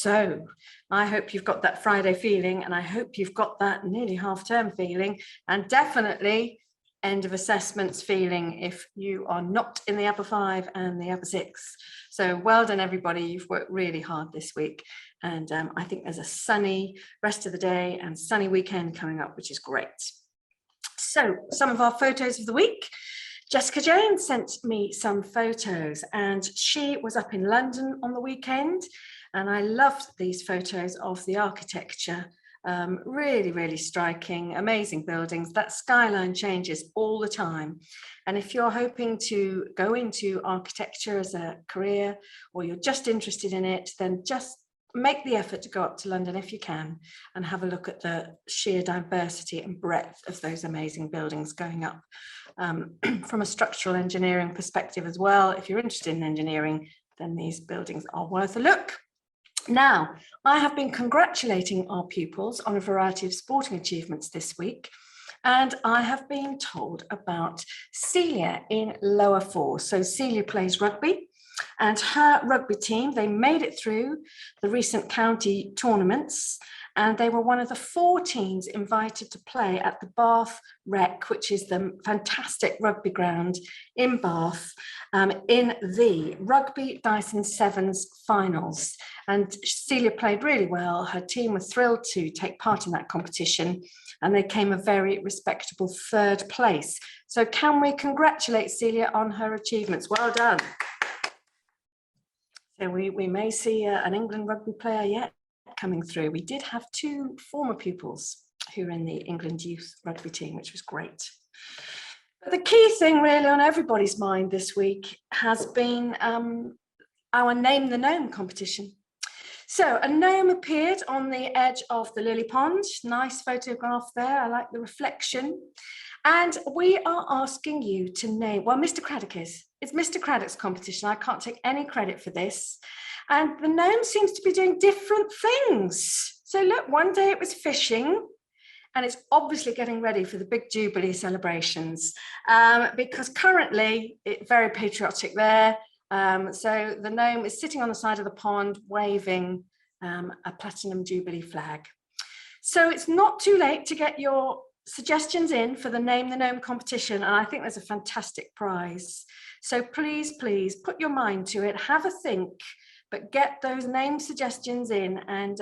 So I hope you've got that Friday feeling, and I hope you've got that nearly half-term feeling, and definitely end of assessments feeling if you are not in the upper 5 and the upper 6. So well done, everybody. You've worked really hard this week. And I think there's a sunny rest of the day and sunny weekend coming up, which is great. So some of our photos of the week. Jessica Jane sent me some photos, and she was up in London on the weekend. And I loved these photos of the architecture. Really, really striking, amazing buildings. That skyline changes all the time. And if you're hoping to go into architecture as a career, or you're just interested in it, then just make the effort to go up to London if you can and have a look at the sheer diversity and breadth of those amazing buildings going up. From a structural engineering perspective as well, if you're interested in engineering, then these buildings are worth a look. Now, I have been congratulating our pupils on a variety of sporting achievements this week, and I have been told about Celia in lower 4. So Celia plays rugby, and her rugby team, they made it through the recent county tournaments, and they were one of the 4 teams invited to play at the Bath Rec, which is the fantastic rugby ground in Bath, in the Rugby Dyson Sevens finals. And Celia played really well. Her team was thrilled to take part in that competition, and they came a very respectable 3rd place. So can we congratulate Celia on her achievements? Well done. So we may see an England rugby player yet coming through. We did have 2 former pupils who were in the England youth rugby team, which was great. But the key thing really on everybody's mind this week has been our Name the Gnome competition. So a gnome appeared on the edge of the lily pond. Nice photograph there. I like the reflection. And we are asking you to name, well, Mr. Craddock is. It's Mr. Craddock's competition. I can't take any credit for this. And the gnome seems to be doing different things. So look, one day it was fishing, and it's obviously getting ready for the big Jubilee celebrations, because currently it's very patriotic there. So the gnome is sitting on the side of the pond waving a platinum Jubilee flag. So it's not too late to get your suggestions in for the Name the Gnome competition, and I think there's a fantastic prize. So please, please put your mind to it, have a think, but get those name suggestions in. And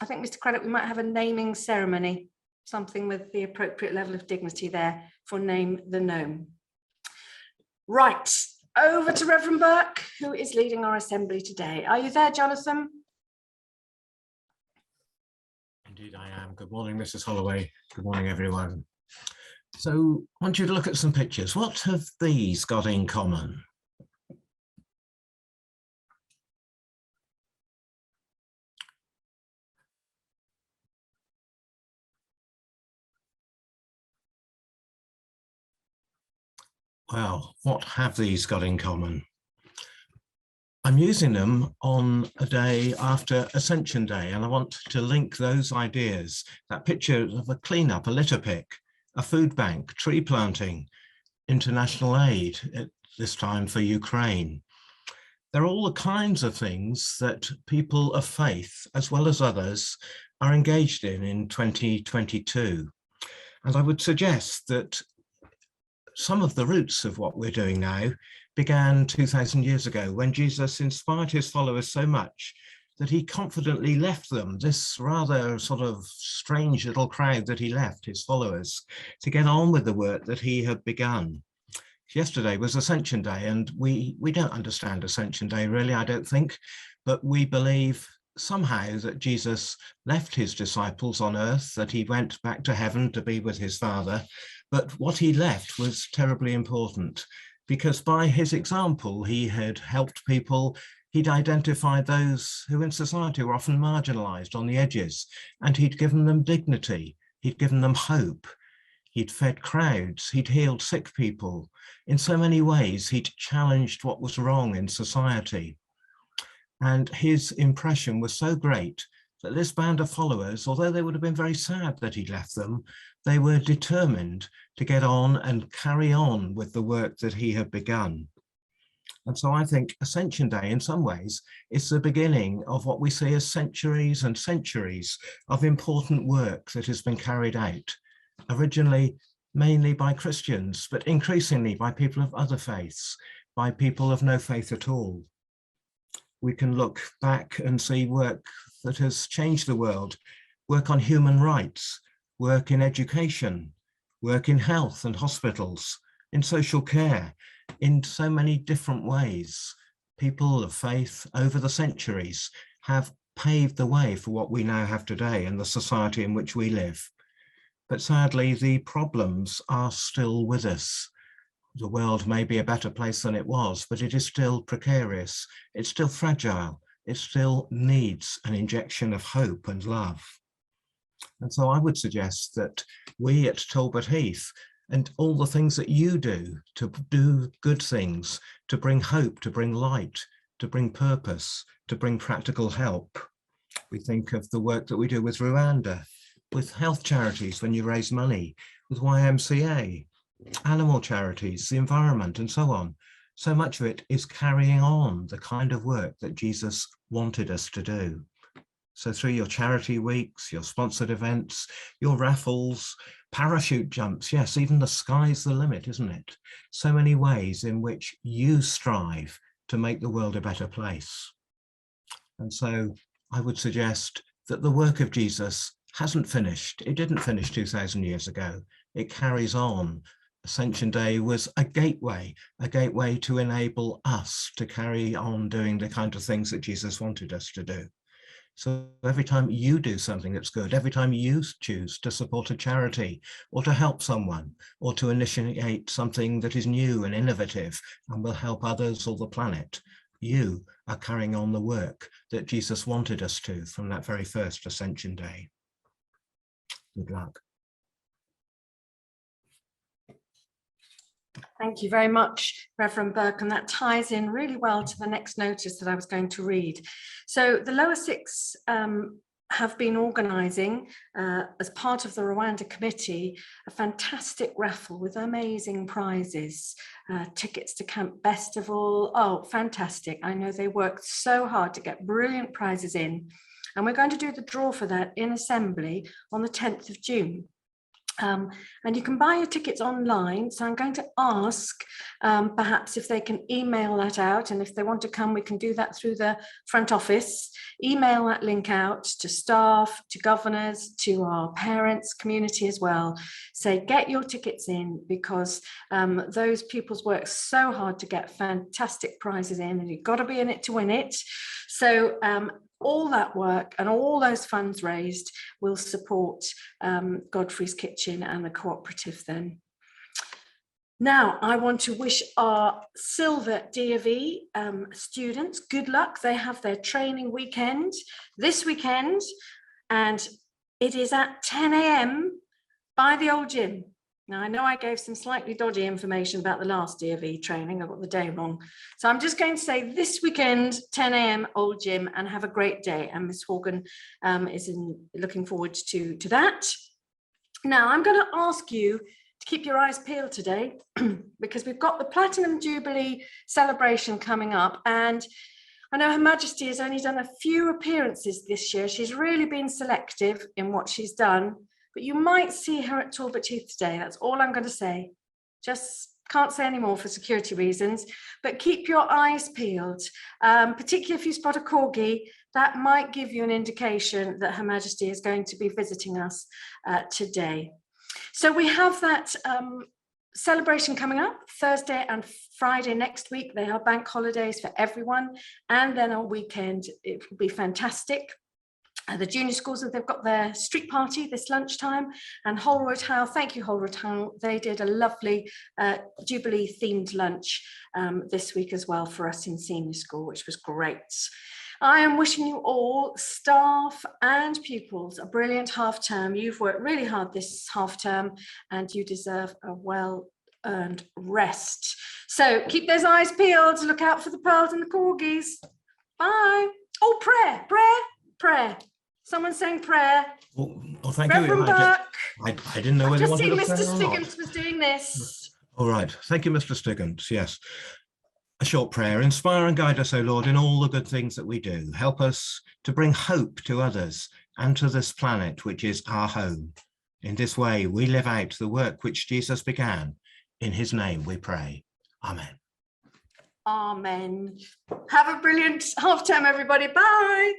I think, Mr. Craddock, we might have a naming ceremony, something with the appropriate level of dignity there for Name the Gnome. Right, over to Reverend Burke, who is leading our assembly today. Are you there, Jonathan? Indeed I am. Good morning, Mrs. Holloway. Good morning, everyone. So I want you to look at some pictures. What have these got in common? Well, what have these got in common? I'm using them on a day after Ascension Day, and I want to link those ideas. That picture of a cleanup, a litter pick, a food bank, tree planting, international aid, at this time for Ukraine. They're all the kinds of things that people of faith, as well as others, are engaged in 2022. And I would suggest that some of the roots of what we're doing now began 2,000 years ago, when Jesus inspired his followers so much that he confidently left them, this rather sort of strange little crowd that he left, his followers, to get on with the work that he had begun. Yesterday was Ascension Day, and we don't understand Ascension Day, really, I don't think, but we believe somehow that Jesus left his disciples on earth, that he went back to heaven to be with his Father. But what he left was terribly important, because by his example, he had helped people. He'd identified those who in society were often marginalized on the edges, and he'd given them dignity. He'd given them hope. He'd fed crowds. He'd healed sick people. In so many ways, he'd challenged what was wrong in society. And his impression was so great that this band of followers, although they would have been very sad that he'd left them, they were determined to get on and carry on with the work that he had begun. And so I think Ascension Day, in some ways, is the beginning of what we see as centuries and centuries of important work that has been carried out, originally mainly by Christians, but increasingly by people of other faiths, by people of no faith at all. We can look back and see work that has changed the world, work on human rights, work in education, work in health and hospitals, in social care, in so many different ways. People of faith over the centuries have paved the way for what we now have today and the society in which we live. But sadly, the problems are still with us. The world may be a better place than it was, but it is still precarious. It's still fragile. It still needs an injection of hope and love. And so I would suggest that we at Talbot Heath, and all the things that you do to do good things, to bring hope, to bring light, to bring purpose, to bring practical help. We think of the work that we do with Rwanda, with health charities when you raise money, with YMCA, animal charities, the environment, and so on. So much of it is carrying on the kind of work that Jesus wanted us to do. So through your charity weeks, your sponsored events, your raffles, parachute jumps, yes, even the sky's the limit, isn't it? So many ways in which you strive to make the world a better place. And so I would suggest that the work of Jesus hasn't finished. It didn't finish 2000 years ago. It carries on. Ascension Day was a gateway to enable us to carry on doing the kind of things that Jesus wanted us to do. So every time you do something that's good, every time you choose to support a charity or to help someone or to initiate something that is new and innovative and will help others or the planet, you are carrying on the work that Jesus wanted us to from that very first Ascension Day. Good luck. Thank you very much, Reverend Burke, and that ties in really well to the next notice that I was going to read. So the Lower Six have been organising, as part of the Rwanda committee, a fantastic raffle with amazing prizes, tickets to Camp Festival. Oh, fantastic. I know they worked so hard to get brilliant prizes in. And we're going to do the draw for that in Assembly on the 10th of June. And you can buy your tickets online. So I'm going to ask perhaps if they can email that out. And if they want to come, we can do that through the front office. Email that link out to staff, to governors, to our parents, community as well. Say, get your tickets in, because those pupils work so hard to get fantastic prizes in, and you've got to be in it to win it. So all that work and all those funds raised will support Godfrey's Kitchen and the cooperative then. Now, I want to wish our Silver D of E students good luck. They have their training weekend this weekend, and it is at 10 a.m. by the old gym. Now, I know I gave some slightly dodgy information about the last D of E training. I got the day wrong. So I'm just going to say this weekend, 10 a.m. Old Gym, and have a great day. And Miss Horgan is looking forward to that. Now, I'm going to ask you to keep your eyes peeled today because we've got the Platinum Jubilee celebration coming up. And I know Her Majesty has only done a few appearances this year. She's really been selective in what she's done. But you might see her at Talbot Heath today. That's all I'm going to say. Just can't say any more for security reasons, but keep your eyes peeled, particularly if you spot a corgi. That might give you an indication that Her Majesty is going to be visiting us today. So we have that celebration coming up Thursday and Friday next week. They are bank holidays for everyone. And then on weekend, it will be fantastic. The junior schools, they've got their street party this lunchtime, and Holroyd Howe, thank you Holroyd Howe, they did a lovely Jubilee themed lunch this week as well for us in senior school, which was great. I am wishing you all, staff and pupils, a brilliant half term. You've worked really hard this half term and you deserve a well-earned rest. So keep those eyes peeled, look out for the pearls and the corgis. Bye. Oh, prayer. Someone saying prayer. Oh, thank Reverend you. Burke. I didn't know whether you wanted to Mr. pray or not. Stiggins was doing this. All right. Thank you, Mr. Stiggins. Yes. A short prayer. Inspire and guide us, O Lord, in all the good things that we do. Help us to bring hope to others and to this planet, which is our home. In this way, we live out the work which Jesus began. In his name we pray. Amen. Amen. Have a brilliant half term, everybody. Bye.